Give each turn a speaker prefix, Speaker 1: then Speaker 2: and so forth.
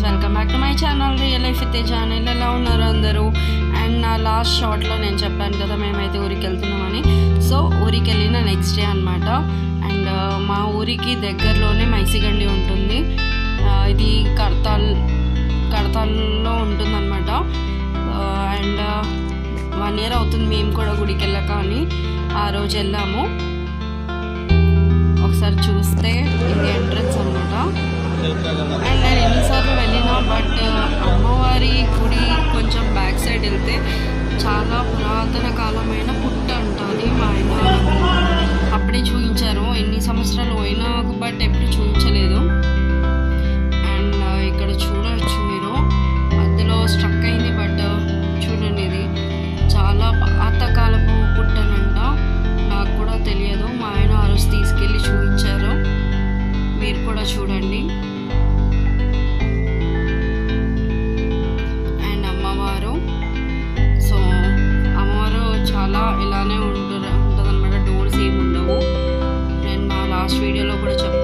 Speaker 1: Welcome back to my channel real life with channel. ఎలా ఉన్నారు అందరూ? అండ్ నా లాస్ట్ షార్ట్లో నేను చెప్పాను కదా మేమైతే ఊరికి వెళ్తున్నామని. సో ఊరికి వెళ్ళిన నెక్స్ట్ డే అనమాట. అండ్ మా ఊరికి దగ్గరలోనే మైసిగండి ఉంటుంది. ఇది కడతాల్లో ఉంటుందన్నమాట. అండ్ 1 year అవుతుంది మేము కూడా గుడికి వెళ్ళాక. అని ఆ రోజు వెళ్ళాము. ఒకసారి చూస్తే ఇది ఎంట్రన్స్ అనమాట. అండ్ నేను ఎన్నిసార్లు వెళ్ళినా బట్ అమ్మవారి గుడి కొంచెం బ్యాక్ సైడ్ వెళ్తే చాలా పురాతన కాలమైన పుట్ట ఉంటుంది. మా ఆయన అప్పుడే చూపించారు. ఎన్ని సంవత్సరాలు పోయినా బట్ ఎప్పుడు చూపించలేదు. అండ్ ఇక్కడ చూడవచ్చు మీరు, మధ్యలో స్ట్రక్ అయింది బట్ చూడండి, ఇది చాలా పాతకాలపు పుట్టనంట. నాకు కూడా తెలియదు. మా ఆయన ఆ రోజు తీసుకెళ్ళి చూపించారు. మీరు కూడా చూడండి. అండ్ అమ్మవారు, సో అమ్మవారు చాలా ఇలానే ఉంటుందన్నమాట. డోర్స్ ఏమి ఉండవు. నేను నా లాస్ట్ వీడియోలో కూడా చెప్పాను.